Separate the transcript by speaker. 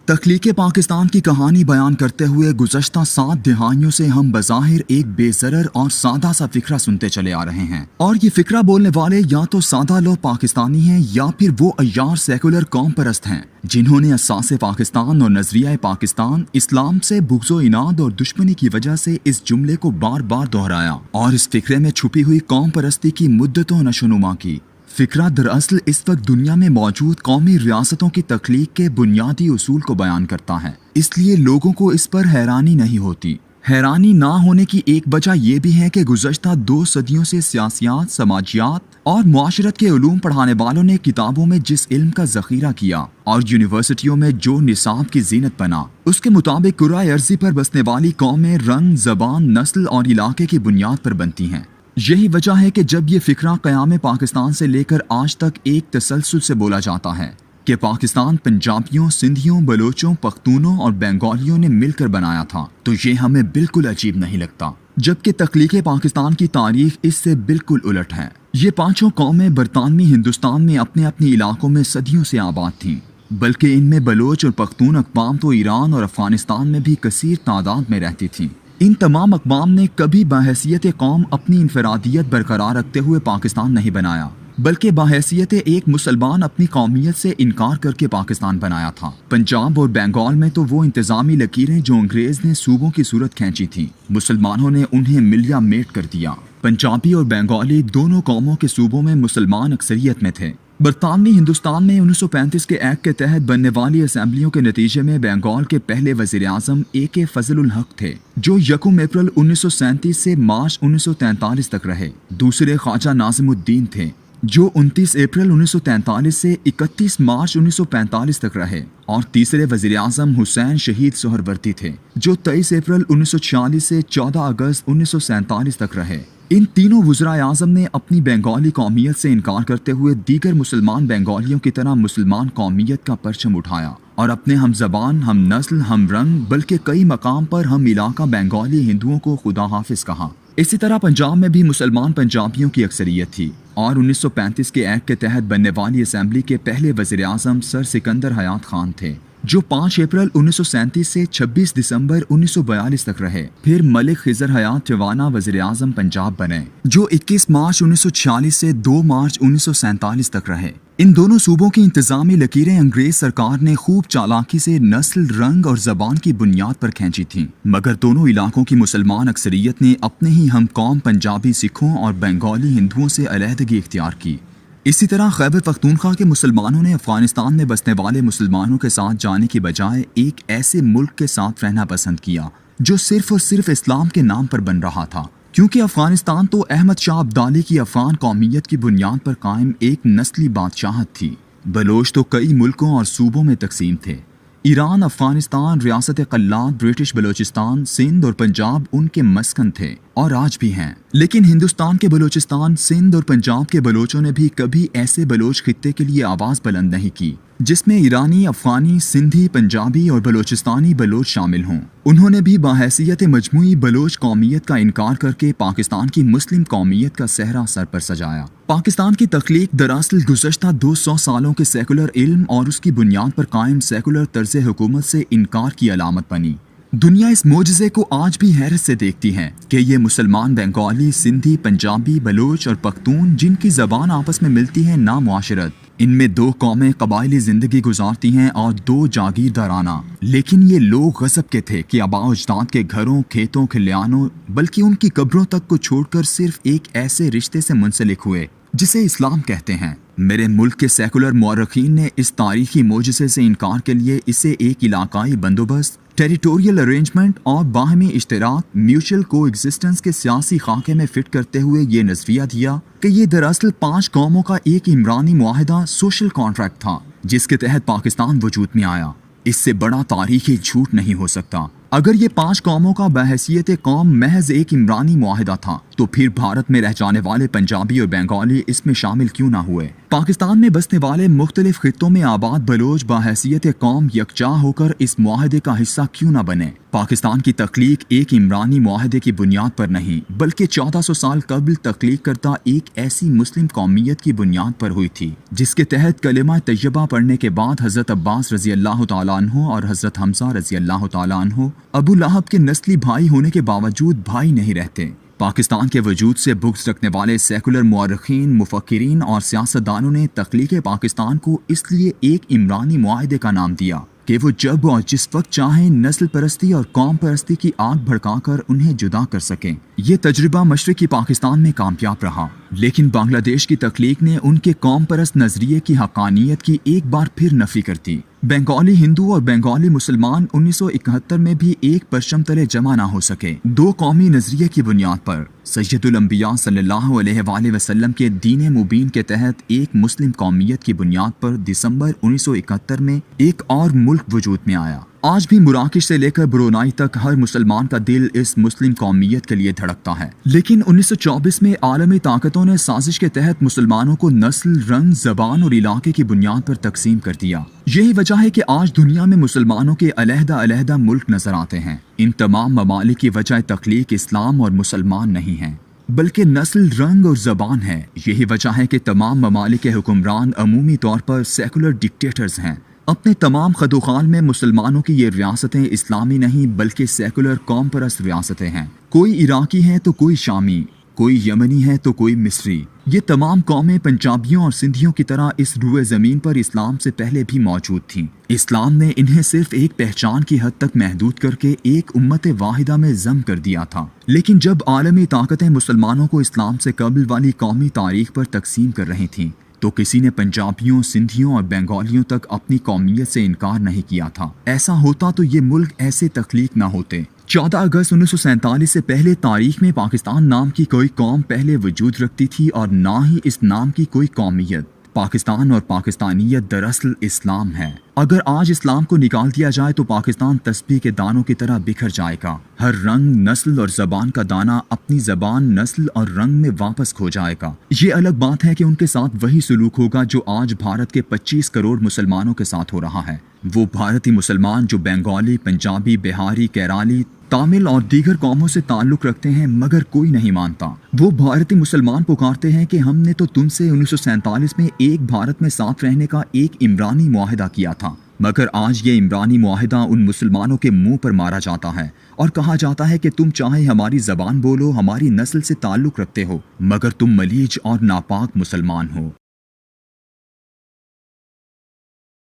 Speaker 1: تخلیق پاکستان کی کہانی بیان کرتے ہوئے گزشتہ 7 دہائیوں سے ہم بظاہر ایک بے ضرر اور سادہ سا فکرہ سنتے چلے آ رہے ہیں، اور یہ فکرہ بولنے والے یا تو سادہ لوگ پاکستانی ہیں یا پھر وہ عیار سیکولر قوم پرست ہیں جنہوں نے اساس پاکستان اور نظریہ پاکستان اسلام سے بغض و عناد اور دشمنی کی وجہ سے اس جملے کو بار بار دہرایا اور اس فکرے میں چھپی ہوئی قوم پرستی کی مدتوں نشوونما کی۔ فکرہ دراصل اس وقت دنیا میں موجود قومی ریاستوں کی تخلیق کے بنیادی اصول کو بیان کرتا ہے، اس لیے لوگوں کو اس پر حیرانی نہیں ہوتی۔ حیرانی نہ ہونے کی ایک وجہ یہ بھی ہے کہ گزشتہ 2 صدیوں سے سیاسیات، سماجیات اور معاشرت کے علوم پڑھانے والوں نے کتابوں میں جس علم کا ذخیرہ کیا اور یونیورسٹیوں میں جو نصاب کی زینت بنا، اس کے مطابق کرۂ ارضی پر بسنے والی قومیں رنگ، زبان، نسل اور علاقے کی بنیاد پر بنتی ہیں۔ یہی وجہ ہے کہ جب یہ فکرہ قیام پاکستان سے لے کر آج تک ایک تسلسل سے بولا جاتا ہے کہ پاکستان پنجابیوں، سندھیوں، بلوچوں، پختونوں اور بنگالیوں نے مل کر بنایا تھا، تو یہ ہمیں بالکل عجیب نہیں لگتا، جبکہ تخلیق پاکستان کی تاریخ اس سے بالکل الٹ ہے۔ یہ 5 قومیں برطانوی ہندوستان میں اپنے اپنے علاقوں میں صدیوں سے آباد تھیں، بلکہ ان میں بلوچ اور پختون اقوام تو ایران اور افغانستان میں بھی کثیر تعداد میں رہتی تھیں۔ ان تمام اقوام نے کبھی بحیثیت قوم اپنی انفرادیت برقرار رکھتے ہوئے پاکستان نہیں بنایا، بلکہ بحیثیت ایک مسلمان اپنی قومیت سے انکار کر کے پاکستان بنایا تھا۔ پنجاب اور بنگال میں تو وہ انتظامی لکیریں جو انگریز نے صوبوں کی صورت کھینچی تھیں، مسلمانوں نے انہیں ملیا میٹ کر دیا۔ پنجابی اور بنگالی دونوں قوموں کے صوبوں میں مسلمان اکثریت میں تھے۔ برطانوی ہندوستان میں 1935 کے ایکٹ کے تحت بننے والی اسمبلیوں کے نتیجے میں بنگال کے پہلے وزیر اعظم AK فضل الحق تھے، جو 1 اپریل 1937 سے مارچ 1943 تک رہے۔ دوسرے خواجہ ناظم الدین تھے، جو 29 اپریل 1943 سے 31 مارچ 1945 تک رہے، اور تیسرے وزیر اعظم حسین شہید سہروردی تھے، جو 23 اپریل 1946 سے 14 اگست 1947 تک رہے۔ ان تینوں وزرائے اعظم نے اپنی بنگالی قومیت سے انکار کرتے ہوئے دیگر مسلمان بنگالیوں کی طرح مسلمان قومیت کا پرچم اٹھایا اور اپنے ہم زبان، ہم نسل، ہم رنگ، بلکہ کئی مقام پر ہم علاقہ بنگالی ہندوؤں کو خدا حافظ کہا۔ اسی طرح پنجاب میں بھی مسلمان پنجابیوں کی اکثریت تھی، اور 1935 کے ایکٹ کے تحت بننے والی اسمبلی کے پہلے وزیر اعظم سر سکندر حیات خان تھے، جو 5 اپریل 1937 سے 26 دسمبر 1942 تک رہے۔ پھر ملک خضر حیات ٹیوانا وزیر اعظم پنجاب بنے، جو 21 مارچ 1946 سے 2 مارچ 1947 تک رہے۔ ان دونوں صوبوں کی انتظامی لکیریں انگریز سرکار نے خوب چالاکی سے نسل، رنگ اور زبان کی بنیاد پر کھینچی تھیں، مگر دونوں علاقوں کی مسلمان اکثریت نے اپنے ہی ہم قوم پنجابی سکھوں اور بنگالی ہندوؤں سے علیحدگی اختیار کی۔ اسی طرح خیبر پختونخوا کے مسلمانوں نے افغانستان میں بسنے والے مسلمانوں کے ساتھ جانے کی بجائے ایک ایسے ملک کے ساتھ رہنا پسند کیا جو صرف اور صرف اسلام کے نام پر بن رہا تھا، کیونکہ افغانستان تو احمد شاہ ابدالی کی افغان قومیت کی بنیاد پر قائم ایک نسلی بادشاہت تھی۔ بلوچ تو کئی ملکوں اور صوبوں میں تقسیم تھے۔ ایران، افغانستان، ریاست قلات، برٹش بلوچستان، سندھ اور پنجاب ان کے مسکن تھے اور آج بھی ہیں، لیکن ہندوستان کے بلوچستان، سندھ اور پنجاب کے بلوچوں نے بھی کبھی ایسے بلوچ خطے کے لیے آواز بلند نہیں کی جس میں ایرانی، افغانی، سندھی، پنجابی اور بلوچستانی بلوچ شامل ہوں۔ انہوں نے بھی بحیثیت مجموعی بلوچ قومیت کا انکار کر کے پاکستان کی مسلم قومیت کا صحرا سر پر سجایا۔ پاکستان کی تخلیق دراصل گزشتہ 200 سالوں کے سیکولر علم اور اس کی بنیاد پر قائم سیکولر طرز حکومت سے انکار کی علامت بنی۔ دنیا اس معجزے کو آج بھی حیرت سے دیکھتی ہے کہ یہ مسلمان بنگالی، سندھی، پنجابی، بلوچ اور پختون جن کی زبان آپس میں ملتی ہے نا معاشرت، ان میں 2 قومیں قبائلی زندگی گزارتی ہیں اور 2 جاگیردارانہ، لیکن یہ لوگ غضب کے تھے کہ آباء و اجداد کے گھروں، کھیتوں، کھلیانوں، بلکہ ان کی قبروں تک کو چھوڑ کر صرف ایک ایسے رشتے سے منسلک ہوئے جسے اسلام کہتے ہیں۔ میرے ملک کے سیکولر مورخین نے اس تاریخی معجزے سے انکار کے لیے اسے ایک علاقائی بندوبست، ٹیریٹوریل ارینجمنٹ اور باہمی اشتراک، میوچل کو ایگزسٹنس کے سیاسی خاکے میں فٹ کرتے ہوئے یہ نظریہ دیا کہ یہ دراصل 5 قوموں کا ایک عمرانی معاہدہ، سوشل کانٹریکٹ تھا جس کے تحت پاکستان وجود میں آیا۔ اس سے بڑا تاریخی جھوٹ نہیں ہو سکتا۔ اگر یہ 5 قوموں کا بحیثیت قوم محض ایک عمرانی معاہدہ تھا تو پھر بھارت میں رہ جانے والے پنجابی اور بنگالی اس میں شامل کیوں نہ ہوئے؟ پاکستان میں بسنے والے مختلف خطوں میں آباد بلوچ بحیثیت قوم یکجا ہو کر اس معاہدے کا حصہ کیوں نہ بنے؟ پاکستان کی تخلیق ایک عمرانی معاہدے کی بنیاد پر نہیں بلکہ 1400 سال قبل تخلیق کردہ ایک ایسی مسلم قومیت کی بنیاد پر ہوئی تھی جس کے تحت کلمہ طیبہ پڑھنے کے بعد حضرت عباس رضی اللہ تعالیٰ عنہ اور حضرت حمزہ رضی اللہ تعالیٰ عنہ ابو لہب کے نسلی بھائی ہونے کے باوجود بھائی نہیں رہتے۔ پاکستان کے وجود سے بغض رکھنے والے سیکولر مورخین، مفکرین اور سیاستدانوں نے تخلیق پاکستان کو اس لیے ایک عمرانی معاہدے کا نام دیا کہ وہ جب اور جس وقت چاہیں نسل پرستی اور قوم پرستی کی آگ بھڑکا کر انہیں جدا کر سکیں۔ یہ تجربہ مشرقی پاکستان میں کامیاب رہا، لیکن بنگلہ دیش کی تخلیق نے ان کے قوم پرست نظریے کی حقانیت کی ایک بار پھر نفی کر دی۔ بنگالی ہندو اور بنگالی مسلمان 1971 میں بھی ایک پرچم تلے جمع نہ ہو سکے۔ دو قومی نظریے کی بنیاد پر سید الانبیاء صلی اللہ علیہ وآلہ وسلم کے دین مبین کے تحت ایک مسلم قومیت کی بنیاد پر دسمبر 1971 میں ایک اور ملک وجود میں آیا۔ آج بھی مراکش سے لے کر برونائی تک ہر مسلمان کا دل اس مسلم قومیت کے لیے دھڑکتا ہے، لیکن 1924 میں عالمی طاقتوں نے سازش کے تحت مسلمانوں کو نسل، رنگ، زبان اور علاقے کی بنیاد پر تقسیم کر دیا۔ یہی وجہ ہے کہ آج دنیا میں مسلمانوں کے علیحدہ علیحدہ ملک نظر آتے ہیں۔ ان تمام ممالک کی وجہ تخلیق اسلام اور مسلمان نہیں ہیں بلکہ نسل، رنگ اور زبان ہے۔ یہی وجہ ہے کہ تمام ممالک کے حکمران عمومی طور پر سیکولر ڈکٹیٹرز ہیں۔ اپنے تمام خدوخال میں مسلمانوں کی یہ ریاستیں اسلامی نہیں بلکہ سیکولر قوم پرست ریاستیں ہیں۔ کوئی عراقی ہے تو کوئی شامی، کوئی یمنی ہے تو کوئی مصری۔ یہ تمام قومیں پنجابیوں اور سندھیوں کی طرح اس روئے زمین پر اسلام سے پہلے بھی موجود تھیں۔ اسلام نے انہیں صرف ایک پہچان کی حد تک محدود کر کے ایک امت واحدہ میں ضم کر دیا تھا، لیکن جب عالمی طاقتیں مسلمانوں کو اسلام سے قبل والی قومی تاریخ پر تقسیم کر رہی تھیں تو کسی نے پنجابیوں، سندھیوں اور بنگالیوں تک اپنی قومیت سے انکار نہیں کیا تھا۔ ایسا ہوتا تو یہ ملک ایسے تخلیق نہ ہوتے۔ 14 اگست 1947 سے پہلے تاریخ میں پاکستان نام کی کوئی قوم پہلے وجود رکھتی تھی اور نہ ہی اس نام کی کوئی قومیت۔ پاکستان اور پاکستانیت دراصل اسلام ہے۔ اگر آج اسلام کو نکال دیا جائے تو پاکستان تسبیح کے دانوں کی طرح بکھر جائے گا۔ ہر رنگ، نسل اور زبان کا دانہ اپنی زبان، نسل اور رنگ میں واپس کھو جائے گا۔ یہ الگ بات ہے کہ ان کے ساتھ وہی سلوک ہوگا جو آج بھارت کے 25 کروڑ مسلمانوں کے ساتھ ہو رہا ہے۔ وہ بھارتی مسلمان جو بنگالی، پنجابی، بہاری، کیرالی، تامل اور دیگر قوموں سے تعلق رکھتے ہیں مگر کوئی نہیں مانتا۔ وہ بھارتی مسلمان پکارتے ہیں کہ ہم نے تو تم سے 1947 میں ایک بھارت میں ساتھ رہنے کا ایک عمرانی معاہدہ کیا تھا، مگر آج یہ عمرانی معاہدہ ان مسلمانوں کے منہ پر مارا جاتا ہے اور کہا جاتا ہے کہ تم چاہے ہماری زبان بولو، ہماری نسل سے تعلق رکھتے ہو، مگر تم ملیج اور ناپاک مسلمان ہو۔